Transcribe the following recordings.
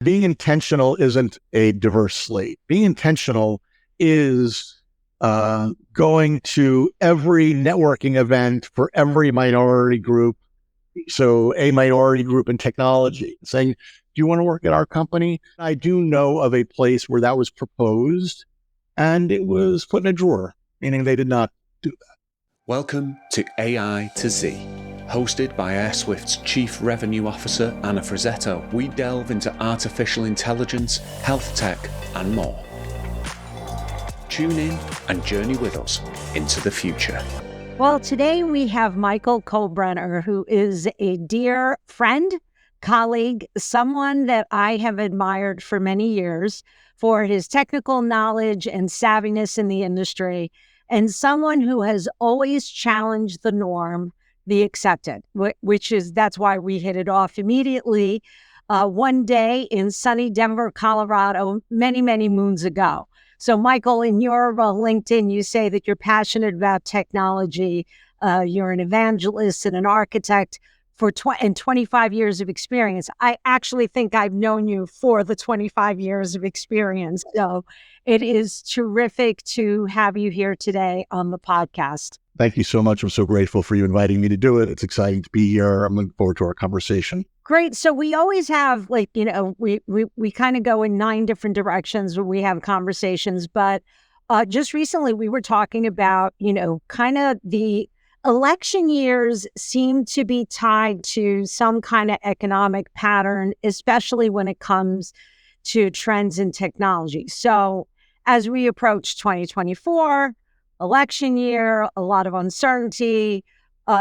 Being intentional isn't a diverse slate. Being intentional is going to every networking event for every minority group. So a minority group in technology saying, do you want to work at our company? I do know of a place where that was proposed and it was put in a drawer, meaning they did not do that. Welcome to AI to Z. Hosted by Airswift's Chief Revenue Officer, Anna Frazzetto, we delve into artificial intelligence, health tech, and more. Tune in and journey with us into the future. Well, today we have Michael Kolbrener, who is a dear friend, colleague, someone that I have admired for many years for his technical knowledge and savviness in the industry, and someone who has always challenged the norm, the accepted, that's why we hit it off immediately one day in sunny Denver, Colorado, many, many moons ago. So, Michael, in your LinkedIn, you say that you're passionate about technology. You're an evangelist and an architect and 25 years of experience. I actually think I've known you for the 25 years of experience. So it is terrific to have you here today on the podcast. Thank you so much. I'm so grateful for you inviting me to do it. It's exciting to be here. I'm looking forward to our conversation. Great. So we always have we kind of go in 9 different directions when we have conversations, but just recently we were talking about, kind of the election years seem to be tied to some kind of economic pattern, especially when it comes to trends in technology. So as we approach 2024, election year, a lot of uncertainty.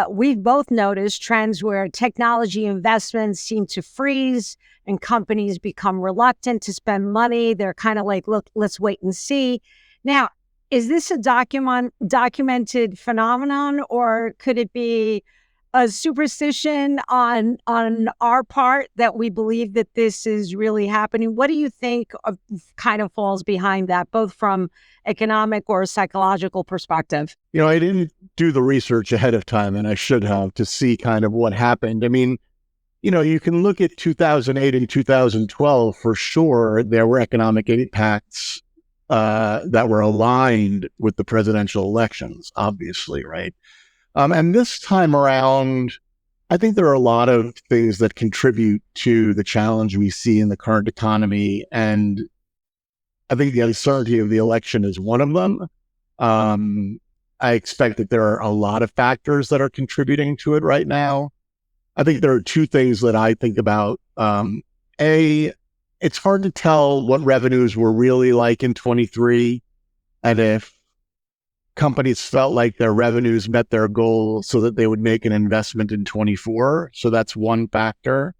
We've both noticed trends where technology investments seem to freeze and companies become reluctant to spend money. They're kind of like, look, let's wait and see. Now, is this a documented phenomenon, or could it be a superstition on our part that we believe that this is really happening? What do you think kind of falls behind that, both from economic or psychological perspective? I didn't do the research ahead of time, and I should have, to see kind of what happened. I mean, you can look at 2008 and 2012 for sure. There were economic impacts that were aligned with the presidential elections, obviously, right? And this time around, I think there are a lot of things that contribute to the challenge we see in the current economy. And I think the uncertainty of the election is one of them. I expect that there are a lot of factors that are contributing to it right now. I think there are 2 things that I think about. It's hard to tell what revenues were really like in 23, and if companies felt like their revenues met their goal so that they would make an investment in 24. So that's one factor.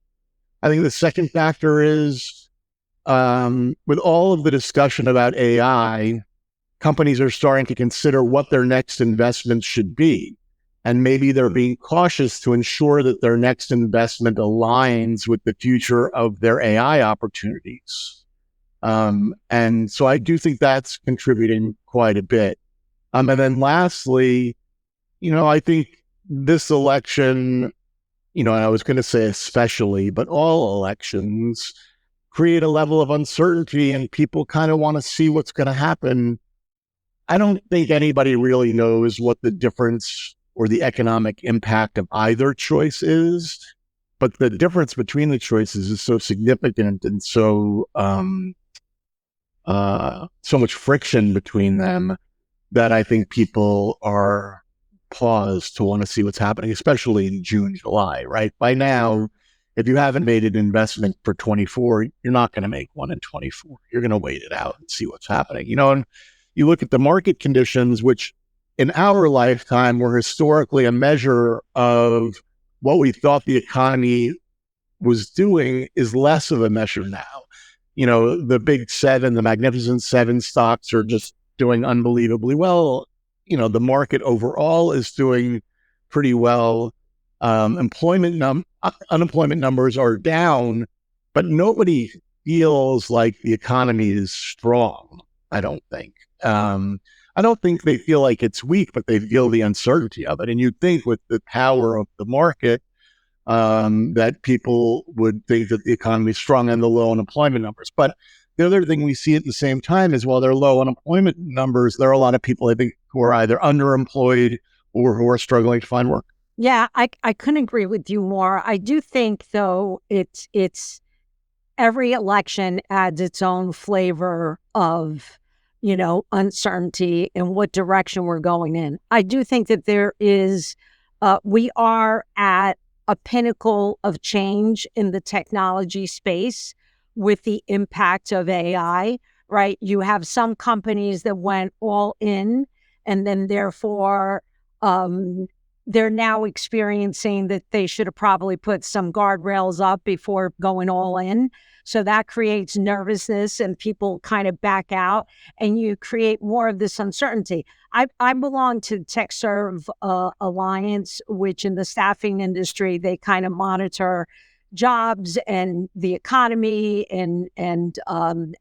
I think the second factor is, with all of the discussion about AI, companies are starting to consider what their next investments should be. And maybe they're being cautious to ensure that their next investment aligns with the future of their AI opportunities. And so I do think that's contributing quite a bit. And then lastly, I think this election, I was going to say especially, but all elections create a level of uncertainty, and people kind of want to see what's going to happen. I don't think anybody really knows what the difference or the economic impact of either choice is, but the difference between the choices is so significant and so much friction between them that I think people are paused to want to see what's happening, especially in June, July, right? By now, if you haven't made an investment for 24, you're not going to make one in 24. You're going to wait it out and see what's happening. And you look at the market conditions, which in our lifetime were historically a measure of what we thought the economy was doing, is less of a measure now. The big 7, the magnificent 7 stocks are just doing unbelievably well. The market overall is doing pretty well. Unemployment numbers are down, but nobody feels like the economy is strong, I don't think. I don't think they feel like it's weak, but they feel the uncertainty of it. And you'd think with the power of the market, that people would think that the economy is strong and the low unemployment numbers. But the other thing we see at the same time is while there are low unemployment numbers, there are a lot of people, I think, who are either underemployed or who are struggling to find work. Yeah, I couldn't agree with you more. I do think, though, it's every election adds its own flavor of, uncertainty and what direction we're going in. I do think that there is, we are at a pinnacle of change in the technology space with the impact of AI, right? You have some companies that went all in and then therefore, they're now experiencing that they should have probably put some guardrails up before going all in. So that creates nervousness and people kind of back out and you create more of this uncertainty. I belong to TechServe Alliance, which in the staffing industry, they kind of monitor jobs and the economy and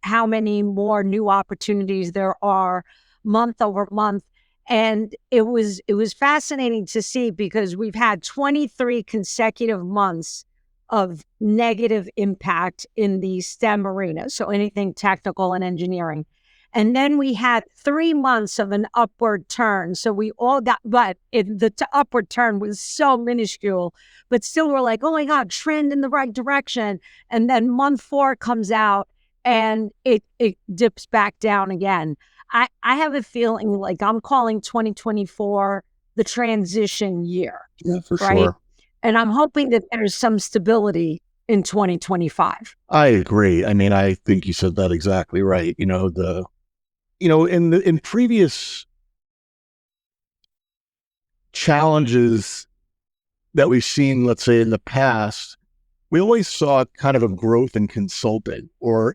how many more new opportunities there are month over month. And it was fascinating to see because we've had 23 consecutive months of negative impact in the STEM arena, so anything technical and engineering. And then we had 3 months of an upward turn. So we all got, but the upward turn was so minuscule, but still we're like, oh my God, trend in the right direction. And then month 4 comes out and it dips back down again. I have a feeling like I'm calling 2024 the transition year. Yeah, for right? sure. And I'm hoping that there's some stability in 2025. I agree. I mean, I think you said that exactly right. In previous challenges that we've seen, let's say in the past, we always saw kind of a growth in consulting or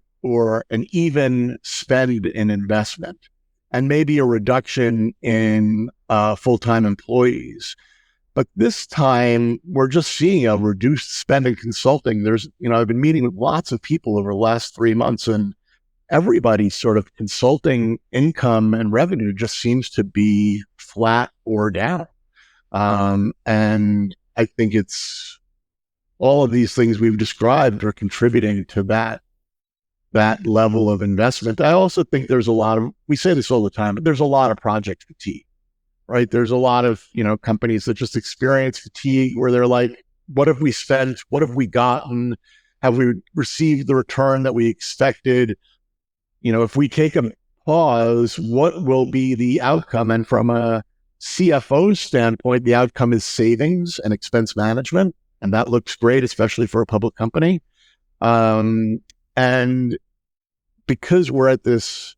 an even spend in investment and maybe a reduction in full-time employees. But this time we're just seeing a reduced spend in consulting. I've been meeting with lots of people over the last 3 months and everybody's sort of consulting income and revenue just seems to be flat or down. And I think it's all of these things we've described are contributing to that level of investment. I also think we say this all the time, but there's a lot of project fatigue, right? There's a lot of, companies that just experience fatigue where they're like, what have we spent? What have we gotten? Have we received the return that we expected? If we take a pause, what will be the outcome? And from a CFO standpoint, the outcome is savings and expense management. And that looks great, especially for a public company. And because we're at this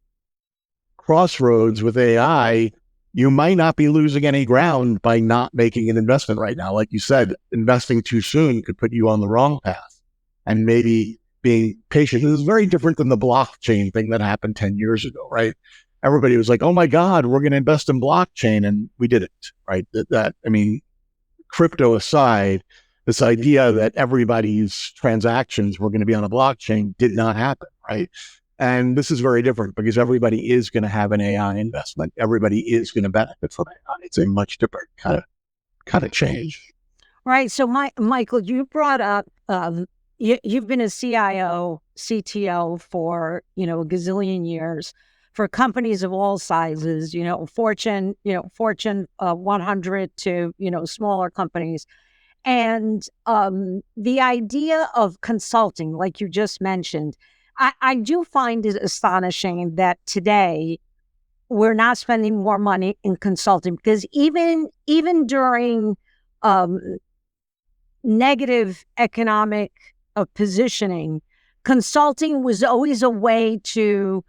crossroads with AI, you might not be losing any ground by not making an investment right now. Like you said, investing too soon could put you on the wrong path. And maybe being patient. This is very different than the blockchain thing that happened 10 years ago, right? Everybody was like, oh my God, we're going to invest in blockchain. And we didn't, right? Crypto aside, this idea that everybody's transactions were going to be on a blockchain did not happen, right? And this is very different because everybody is going to have an AI investment. Everybody is going to benefit from AI. It's a much different kind of change. Right. So, Michael, you brought up, you've been a CIO, CTO for, a gazillion years for companies of all sizes, Fortune 100 to, smaller companies. And the idea of consulting, like you just mentioned, I do find it astonishing that today we're not spending more money in consulting because even during negative economic positioning, consulting was always a way to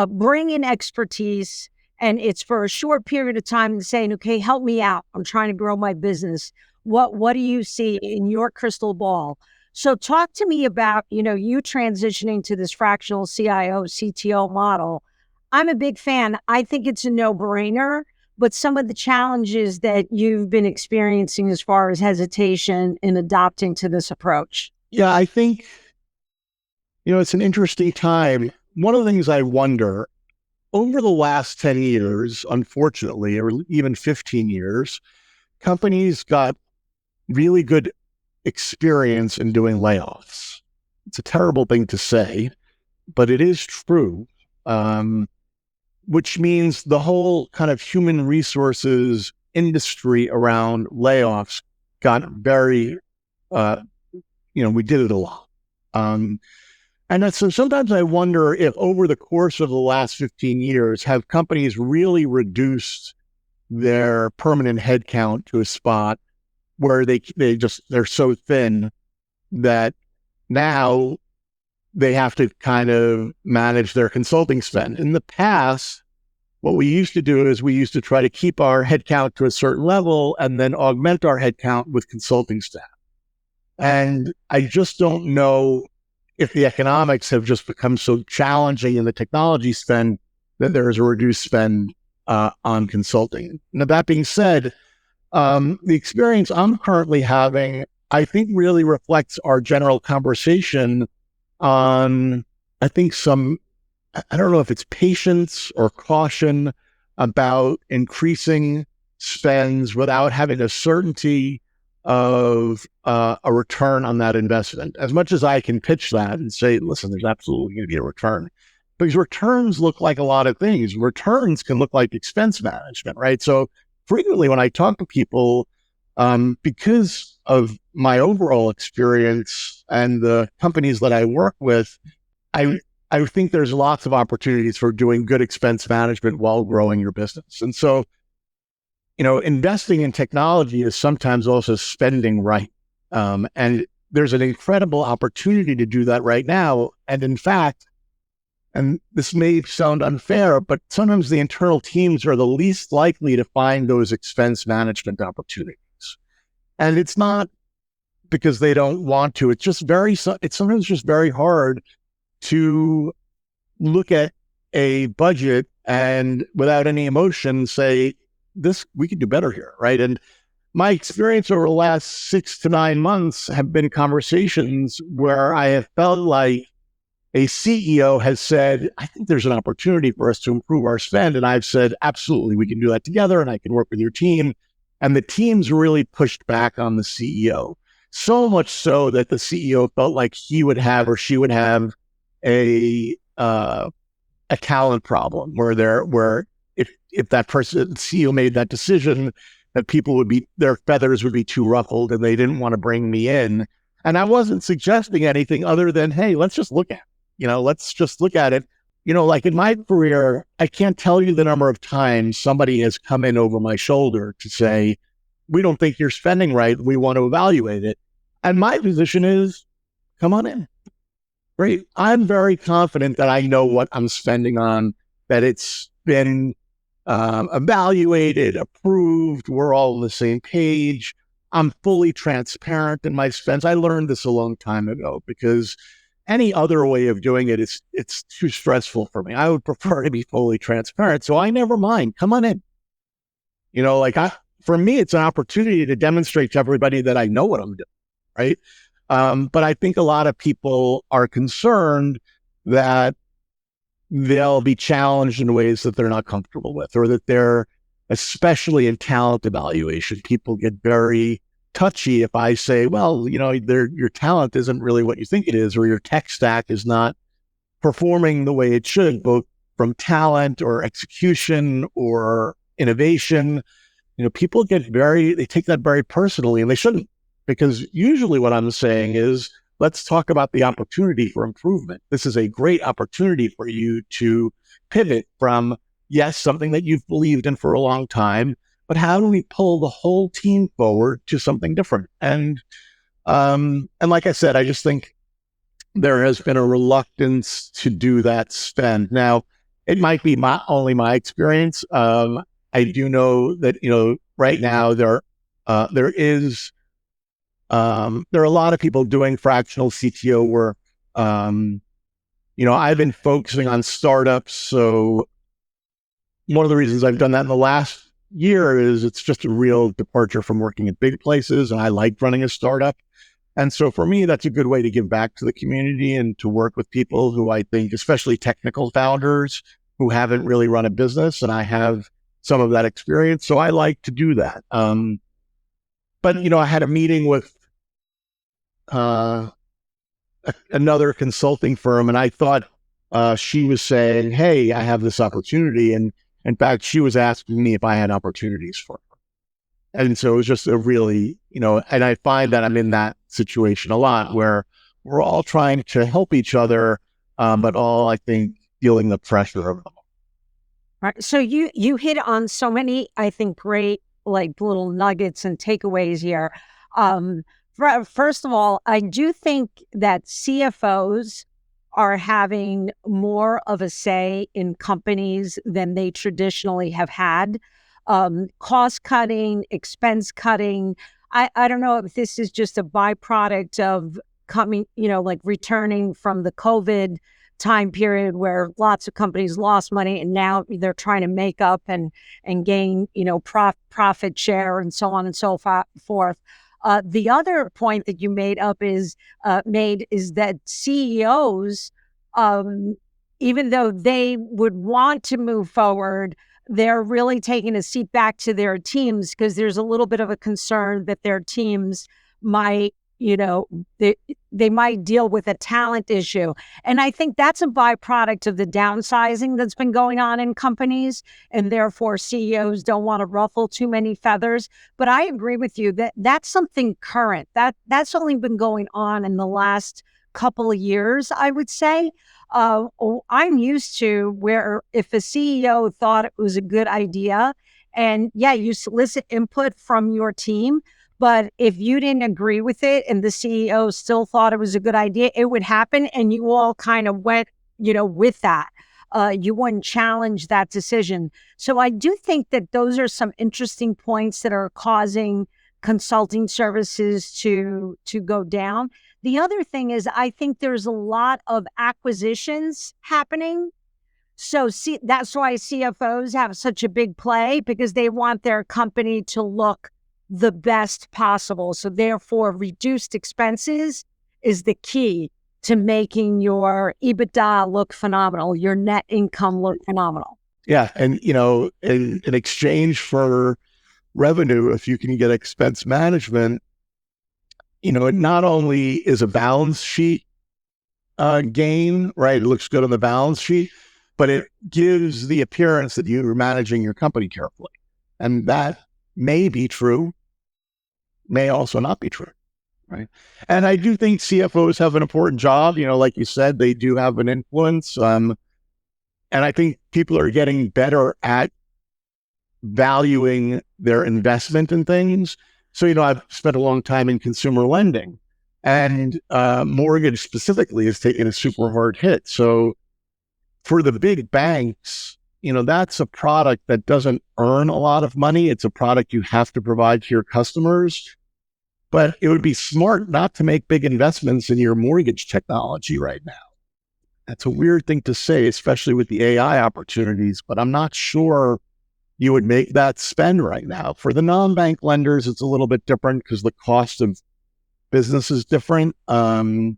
bring in expertise, and it's for a short period of time and saying, okay, help me out. I'm trying to grow my business. What do you see in your crystal ball? So talk to me about, you transitioning to this fractional CIO, CTO model. I'm a big fan. I think it's a no-brainer, but some of the challenges that you've been experiencing as far as hesitation in adopting to this approach. Yeah, I think, it's an interesting time. One of the things I wonder, over the last 10 years, unfortunately, or even 15 years, companies got really good experience in doing layoffs. It's a terrible thing to say, but it is true, which means the whole kind of human resources industry around layoffs got very, we did it a lot. And so sometimes I wonder if over the course of the last 15 years, have companies really reduced their permanent headcount to a spot where they're so thin that now they have to kind of manage their consulting spend. In the past, what we used to do is we used to try to keep our headcount to a certain level and then augment our headcount with consulting staff. And I just don't know if the economics have just become so challenging in the technology spend that there is a reduced spend on consulting. Now, that being said, the experience I'm currently having, I think, really reflects our general conversation on, I think, I don't know if it's patience or caution about increasing spends without having a certainty of a return on that investment. As much as I can pitch that and say, listen, there's absolutely going to be a return. Because returns look like a lot of things. Returns can look like expense management, right? So frequently when I talk to people, because of my overall experience and the companies that I work with, I think there's lots of opportunities for doing good expense management while growing your business. And so, investing in technology is sometimes also spending right. And there's an incredible opportunity to do that right now. And in fact, and this may sound unfair, but sometimes the internal teams are the least likely to find those expense management opportunities. And it's not because they don't want to. It's sometimes just very hard to look at a budget and without any emotion say, we could do better here, right? And my experience over the last 6 to 9 months have been conversations where I have felt like a CEO has said, I think there's an opportunity for us to improve our spend. And I've said, absolutely, we can do that together and I can work with your team. And the team's really pushed back on the CEO. So much so that the CEO felt like he would have or she would have a talent problem where if that person, CEO, made that decision, that their feathers would be too ruffled and they didn't want to bring me in. And I wasn't suggesting anything other than, hey, let's just look at it. Let's just look at it. Like in my career, I can't tell you the number of times somebody has come in over my shoulder to say, we don't think you're spending right. We want to evaluate it. And my position is, come on in. Great. I'm very confident that I know what I'm spending on, that it's been evaluated, approved. We're all on the same page. I'm fully transparent in my spends. I learned this a long time ago because any other way of doing it it's too stressful for me. I would prefer to be fully transparent. So I never mind. Come on in. For me, it's an opportunity to demonstrate to everybody that I know what I'm doing, right? But I think a lot of people are concerned that they'll be challenged in ways that they're not comfortable with, or that they're, especially in talent evaluation, people get very touchy if I say, well, your talent isn't really what you think it is, or your tech stack is not performing the way it should, both from talent or execution or innovation. People they take that very personally, and they shouldn't, because usually what I'm saying is, let's talk about the opportunity for improvement. This is a great opportunity for you to pivot from, yes, something that you've believed in for a long time, but how do we pull the whole team forward to something different? And like I said, I just think there has been a reluctance to do that spend. Now, it might be only my experience. I do know that, right now there are a lot of people doing fractional CTO work. I've been focusing on startups. So one of the reasons I've done that in the last year is it's just a real departure from working at big places. And I like running a startup. And so for me, that's a good way to give back to the community and to work with people who I think, especially technical founders who haven't really run a business. And I have some of that experience. So I like to do that. But, I had a meeting with uh, another consulting firm, and I thought she was saying, "Hey, I have this opportunity," and in fact, she was asking me if I had opportunities for her. And so it was just a really, and I find that I'm in that situation a lot where we're all trying to help each other, but all, I think, feeling the pressure of them. Right. So you hit on so many, I think, great like little nuggets and takeaways here. Um, First of all, I do think that CFOs are having more of a say in companies than they traditionally have had. Cost cutting, expense cutting. I don't know if this is just a byproduct of coming, like returning from the COVID time period where lots of companies lost money and now they're trying to make up and gain profit share and so on and so forth. The other point that you made is that CEOs, even though they would want to move forward, they're really taking a seat back to their teams because there's a little bit of a concern that their teams might, they might deal with a talent issue. And I think that's a byproduct of the downsizing that's been going on in companies. And therefore, CEOs don't want to ruffle too many feathers. But I agree with you that that's something current. That's only been going on in the last couple of years, I would say. I'm used to where if a CEO thought it was a good idea, and yeah, you solicit input from your team, but if you didn't agree with it and the CEO still thought it was a good idea, it would happen. And you all kind of went, with that. You wouldn't challenge that decision. So I do think that those are some interesting points that are causing consulting services to go down. The other thing is I think there's a lot of acquisitions happening. So that's why CFOs have such a big play because they want their company to look the best possible. So therefore, reduced expenses is the key to making your EBITDA look phenomenal, your net income look phenomenal. Yeah. And, in exchange for revenue, if you can get expense management, it not only is a balance sheet gain, right? It looks good on the balance sheet, but it gives the appearance that you're managing your company carefully. And that may be true, may also not be true, right? And I do think CFOs have an important job. Like you said, they do have an influence. And I think people are getting better at valuing their investment in things. So, I've spent a long time in consumer lending, and mortgage specifically has taken a super hard hit. So for the big banks, that's a product that doesn't earn a lot of money. It's a product you have to provide to your customers. But it would be smart not to make big investments in your mortgage technology right now. That's a weird thing to say, especially with the AI opportunities, but I'm not sure you would make that spend right now. For the non-bank lenders, it's a little bit different because the cost of business is different. But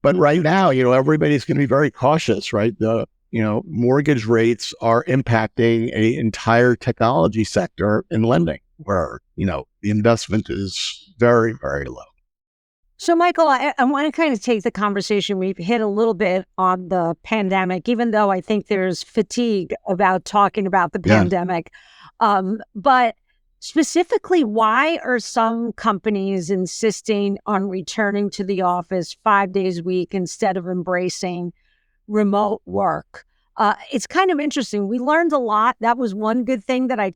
right now, everybody's going to be very cautious, right? The mortgage rates are impacting an entire technology sector in lending where, the investment is very, very low. So, Michael, I want to kind of take the conversation. We've hit a little bit on the pandemic, even though I think there's fatigue about talking about the pandemic. But specifically, why are some companies insisting on returning to the office 5 days a week instead of embracing remote work? It's kind of interesting. We learned a lot. That was one good thing that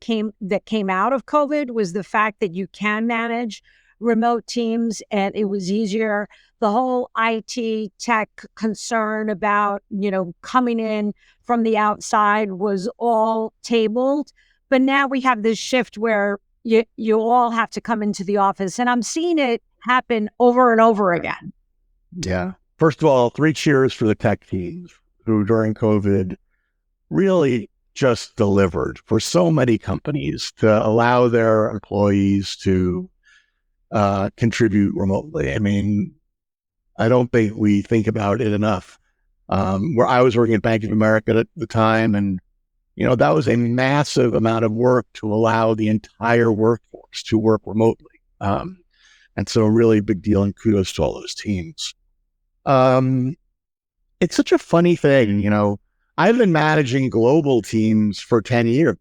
came out of COVID was the fact that you can manage remote teams and it was easier. The whole IT tech concern about, coming in from the outside was all tabled. But now we have this shift where you all have to come into the office. And I'm seeing it happen over and over again. Yeah. First of all, 3 cheers for the tech teams who during COVID really just delivered for so many companies to allow their employees to contribute remotely. I mean, I don't think we think about it enough. Where I was working at Bank of America at the time, and that was a massive amount of work to allow the entire workforce to work remotely. And so a really big deal, and kudos to all those teams. It's such a funny thing, I've been managing global teams for 10 years.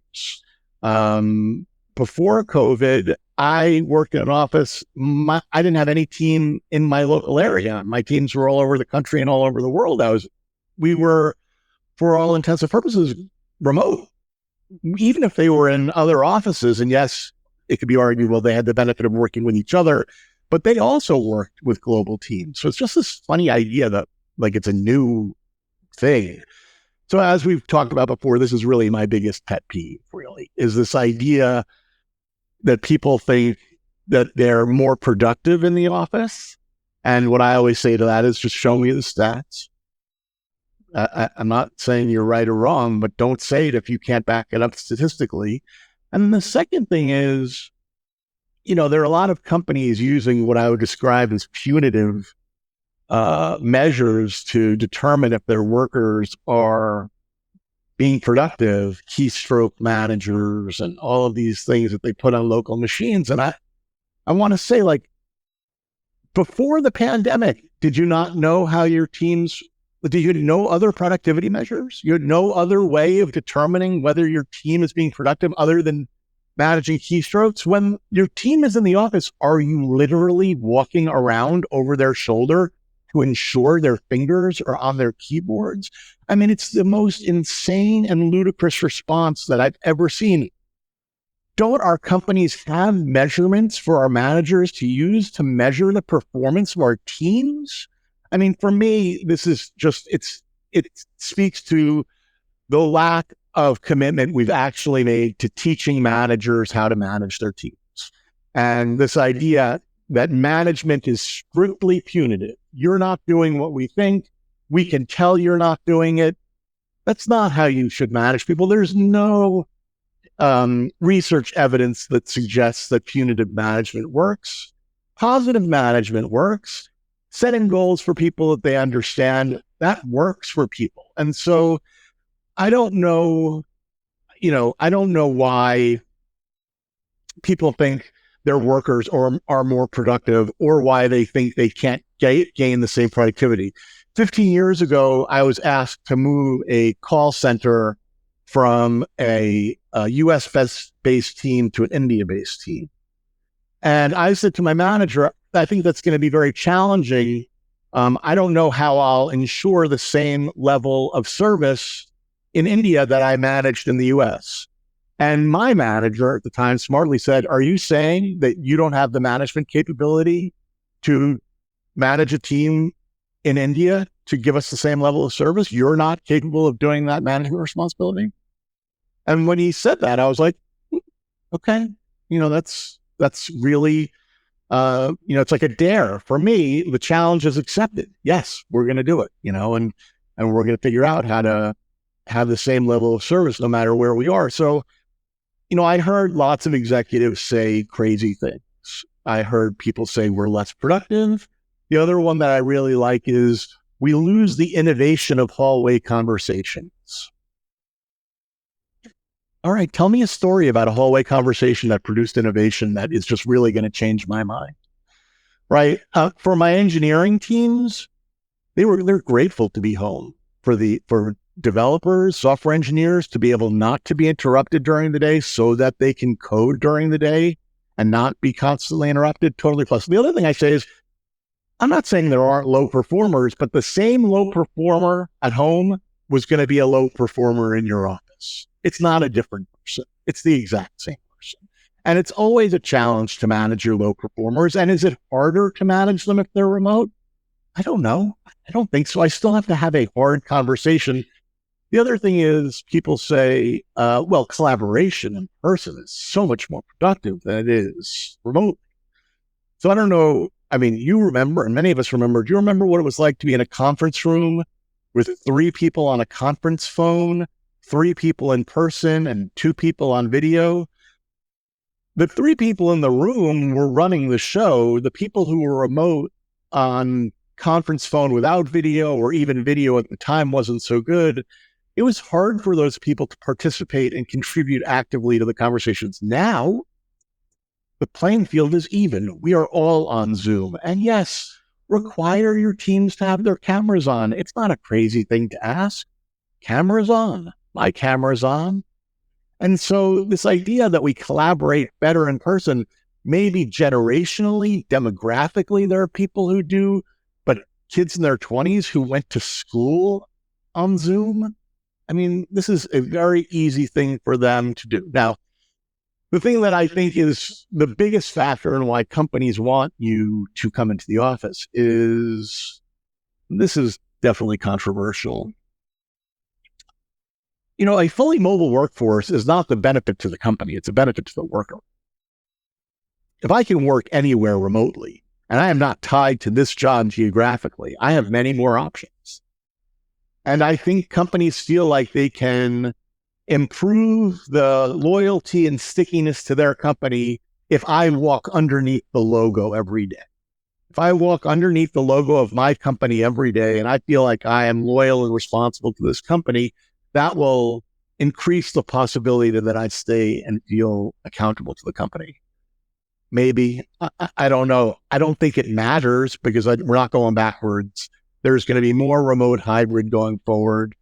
Before COVID, I worked in an office. I didn't have any team in my local area. My teams were all over the country and all over the world. We were, for all intents and purposes, remote, even if they were in other offices. And yes, it could be argued, well, they had the benefit of working with each other, but they also worked with global teams. So it's just this funny idea that like it's a new thing. So as we've talked about before, this is really my biggest pet peeve, really, is this idea that people think that they're more productive in the office. And what I always say to that is just show me the stats. I'm not saying you're right or wrong, but don't say it if you can't back it up statistically. And the second thing is, there are a lot of companies using what I would describe as punitive measures to determine if their workers are being productive, keystroke managers, and all of these things that they put on local machines. And I want to say, like, before the pandemic, did you not know how your teams, did you know other productivity measures? You had no other way of determining whether your team is being productive other than managing keystrokes? When your team is in the office, are you literally walking around over their shoulder to ensure their fingers are on their keyboards? I mean, it's the most insane and ludicrous response that I've ever seen. Don't our companies have measurements for our managers to use to measure the performance of our teams? I mean, for me, this is just, it speaks to the lack of commitment we've actually made to teaching managers how to manage their teams. And this idea that management is strictly punitive. You're not doing what we think. We can tell you're not doing it. That's not how you should manage people. There's no research evidence that suggests that punitive management works. Positive management works. Setting goals for people that they understand, that works for people. And so I don't know why people think their workers are more productive, or why they think they can't gain the same productivity. 15 years ago, I was asked to move a call center from a US-based team to an India-based team. And I said to my manager, I think that's going to be very challenging. I don't know how I'll ensure the same level of service in India that I managed in the US. And my manager at the time smartly said, are you saying that you don't have the management capability to manage a team in India to give us the same level of service? You're not capable of doing that management responsibility? And when he said that, I was like, okay, that's really, it's like a dare. For me, the challenge is accepted. Yes, we're going to do it, and we're going to figure out how to have the same level of service no matter where we are. So, I heard lots of executives say crazy things. I heard people say we're less productive. The other one that I really like is we lose the innovation of hallway conversations. All right, tell me a story about a hallway conversation that produced innovation that is just really going to change my mind. Right? For my engineering teams, they're grateful to be home. For developers, software engineers, to be able not to be interrupted during the day so that they can code during the day and not be constantly interrupted. Totally plus. The other thing I say is, I'm not saying there aren't low performers, but the same low performer at home was going to be a low performer in your office. It's not a different person. It's the exact same person. And it's always a challenge to manage your low performers. And is it harder to manage them if they're remote? I don't know. I don't think so. I still have to have a hard conversation. The other thing is people say, collaboration in person is so much more productive than it is remote. So I don't know. I mean, you remember, and many of us remember, do you remember what it was like to be in a conference room with 3 people on a conference phone, 3 people in person, and 2 people on video? The 3 people in the room were running the show. The people who were remote on conference phone without video, or even video at the time wasn't so good, it was hard for those people to participate and contribute actively to the conversations. Now, the playing field is even. We are all on Zoom. And yes, require your teams to have their cameras on. It's not a crazy thing to ask. Cameras on. My camera's on. And so this idea that we collaborate better in person, maybe generationally, demographically, there are people who do, but kids in their 20s who went to school on Zoom, I mean, this is a very easy thing for them to do. Now, the thing that I think is the biggest factor in why companies want you to come into the office is, this is definitely controversial. A fully mobile workforce is not the benefit to the company, it's a benefit to the worker. If I can work anywhere remotely, and I am not tied to this job geographically, I have many more options. And I think companies feel like they can improve the loyalty and stickiness to their company if I walk underneath the logo every day. If I walk underneath the logo of my company every day and I feel like I am loyal and responsible to this company, that will increase the possibility that I stay and feel accountable to the company. Maybe, I don't know. I don't think it matters because we're not going backwards. There's going to be more remote hybrid going forward.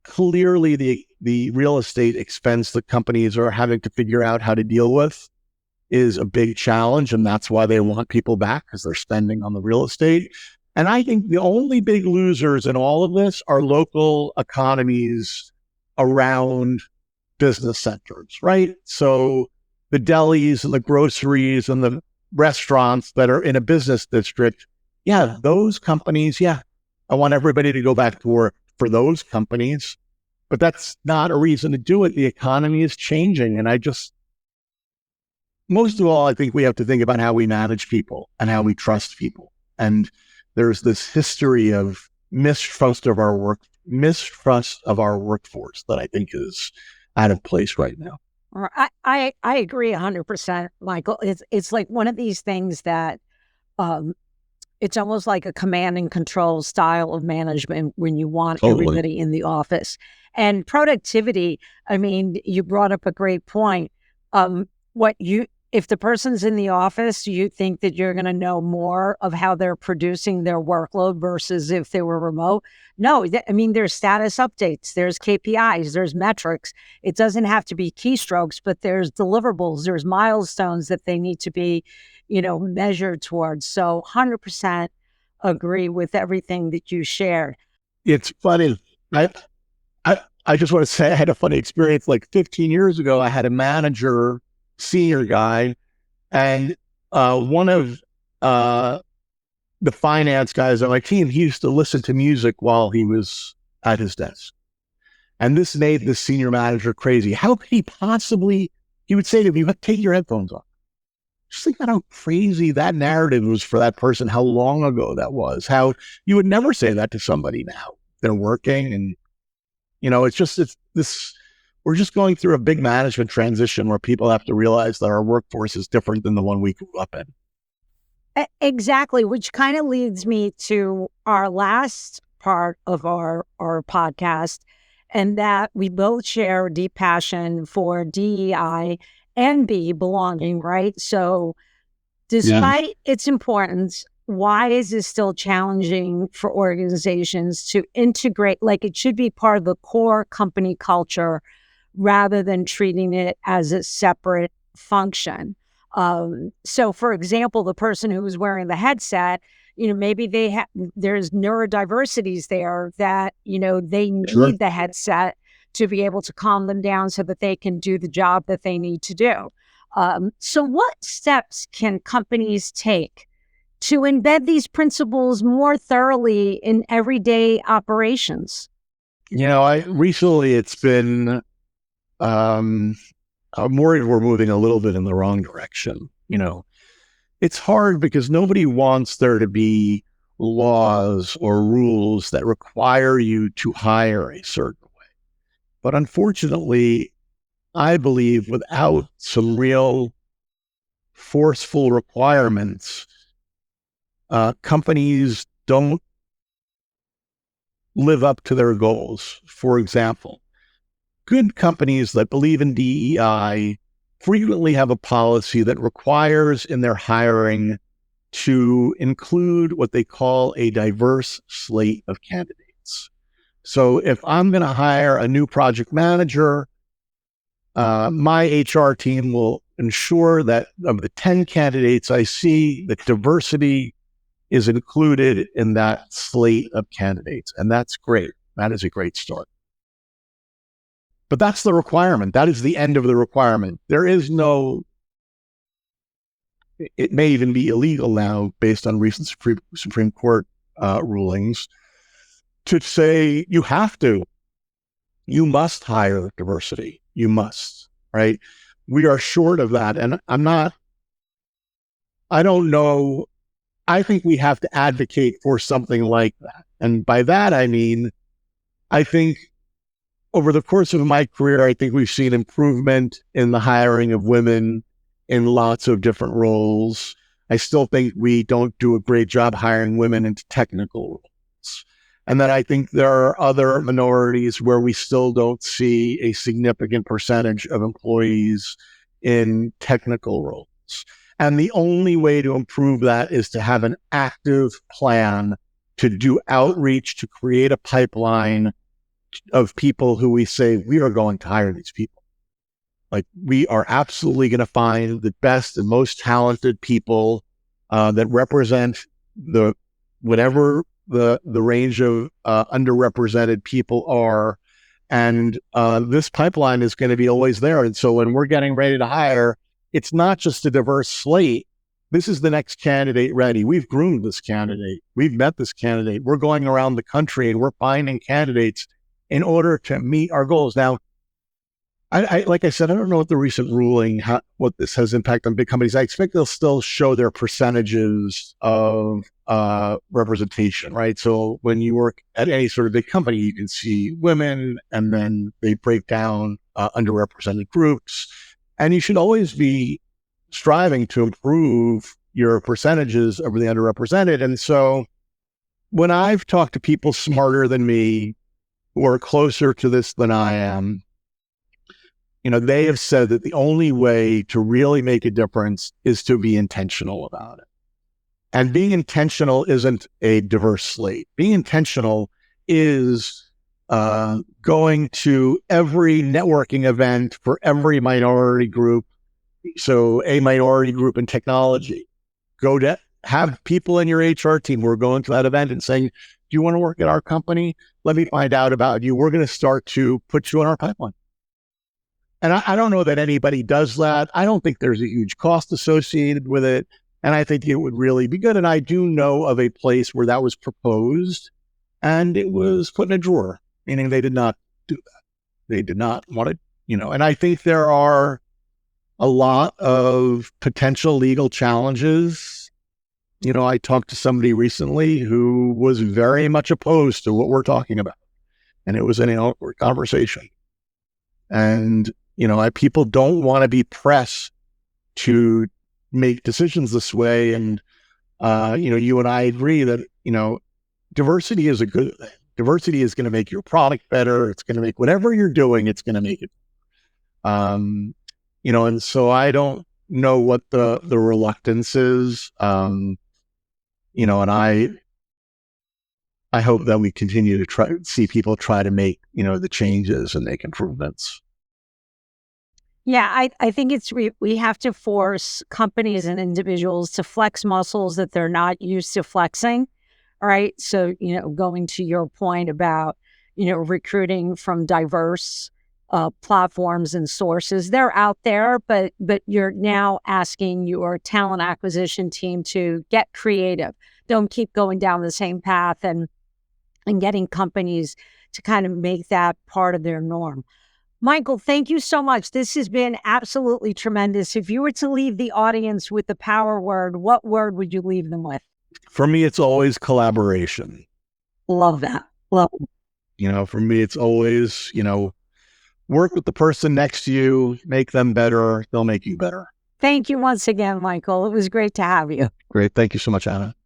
Clearly the real estate expense that companies are having to figure out how to deal with is a big challenge. And that's why they want people back, because they're spending on the real estate. And I think the only big losers in all of this are local economies around business centers, right? So the delis and the groceries and the restaurants that are in a business district, yeah, those companies, yeah, I want everybody to go back to work for those companies, but that's not a reason to do it. The economy is changing. And most of all, I think we have to think about how we manage people and how we trust people. And there's this history of mistrust of our workforce that I think is out of place right now. I agree 100%, Michael. It's like one of these things that it's almost like a command and control style of management when you want everybody in the office. And productivity, I mean, you brought up a great point. If the person's in the office, you think that you're going to know more of how they're producing their workload versus if they were remote. No, there's status updates, there's KPIs, there's metrics. It doesn't have to be keystrokes, but there's deliverables, there's milestones that they need to be, measured towards. So 100% agree with everything that you shared. It's funny. I just want to say I had a funny experience. Like 15 years ago, I had a manager, senior guy, and one of the finance guys on my team, he used to listen to music while he was at his desk. And this made the senior manager crazy. How could he possibly, he would say to me, take your headphones off. Just think about how crazy that narrative was for that person, how long ago that was, how you would never say that to somebody now. They're working and, we're just going through a big management transition where people have to realize that our workforce is different than the one we grew up in. Exactly, which kind of leads me to our last part of our podcast, and that we both share a deep passion for DEI and belonging, right? So despite its importance, why is this still challenging for organizations to integrate? Like, it should be part of the core company culture rather than treating it as a separate function. So for example, the person who was wearing the headset, maybe there's neurodiversities there that, they need the headset to be able to calm them down so that they can do the job that they need to do. So what steps can companies take to embed these principles more thoroughly in everyday operations? Recently it's been, I'm worried we're moving a little bit in the wrong direction. It's hard because nobody wants there to be laws or rules that require you to hire a certain way. But unfortunately, I believe without some real forceful requirements, companies don't live up to their goals. For example, good companies that believe in DEI frequently have a policy that requires in their hiring to include what they call a diverse slate of candidates. So if I'm going to hire a new project manager, my HR team will ensure that of the 10 candidates I see, that diversity is included in that slate of candidates. And that's great. That is a great start. But that's the requirement. That is the end of the requirement. There is no, it may even be illegal now based on recent Supreme Court rulings to say you have to. You must hire diversity. You must, right? We are short of that. And I don't know. I think we have to advocate for something like that. And by that, I mean, I think over the course of my career, I think we've seen improvement in the hiring of women in lots of different roles. I still think we don't do a great job hiring women into technical roles. And then I think there are other minorities where we still don't see a significant percentage of employees in technical roles. And the only way to improve that is to have an active plan to do outreach, to create a pipeline of people who we say, we are going to hire these people. Like, we are absolutely going to find the best and most talented people that represent whatever the range of underrepresented people are. And this pipeline is going to be always there. And so when we're getting ready to hire, it's not just a diverse slate. This is the next candidate ready. We've groomed this candidate. We've met this candidate. We're going around the country and we're finding candidates in order to meet our goals. Now, I like I said, I don't know what the recent ruling, what this has impact on big companies. I expect they'll still show their percentages of representation, right? So when you work at any sort of big company, you can see women, and then they break down underrepresented groups. And you should always be striving to improve your percentages over the underrepresented. And so when I've talked to people smarter than me, who are closer to this than I am, they have said that the only way to really make a difference is to be intentional about it. And being intentional isn't a diverse slate. Being intentional is going to every networking event for every minority group. So a minority group in technology, go to have people in your HR team who are going to that event and saying, do you want to work at our company? Let me find out about you. We're going to start to put you on our pipeline. And I don't know that anybody does that. I don't think there's a huge cost associated with it. And I think it would really be good. And I do know of a place where that was proposed and it was put in a drawer, meaning they did not do that. They did not want it, and I think there are a lot of potential legal challenges. I talked to somebody recently who was very much opposed to what we're talking about. And it was an awkward conversation. And people don't want to be pressed to make decisions this way. And, you and I agree that, diversity is a good thing. Diversity is going to make your product better. It's going to make whatever you're doing, it's going to make it. And so I don't know what the reluctance is. And I hope that we continue to see people try to make, the changes and make improvements. Yeah, I think we have to force companies and individuals to flex muscles that they're not used to flexing. All right. So, going to your point about, recruiting from diverse platforms and sources, they're out there, but you're now asking your talent acquisition team to get creative. Don't keep going down the same path and getting companies to kind of make that part of their norm. Michael, thank you so much. This has been absolutely tremendous. If you were to leave the audience with the power word, what word would you leave them with? For me, it's always collaboration. Love that. Love it. For me, it's always, work with the person next to you, make them better. They'll make you better. Thank you once again, Michael. It was great to have you. Great. Thank you so much, Anna.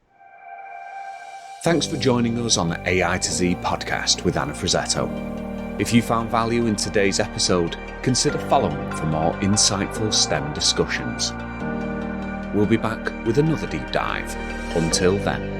Thanks for joining us on the AI to Z podcast with Anna Frazzetto. If you found value in today's episode, consider following for more insightful STEM discussions. We'll be back with another deep dive. Until then.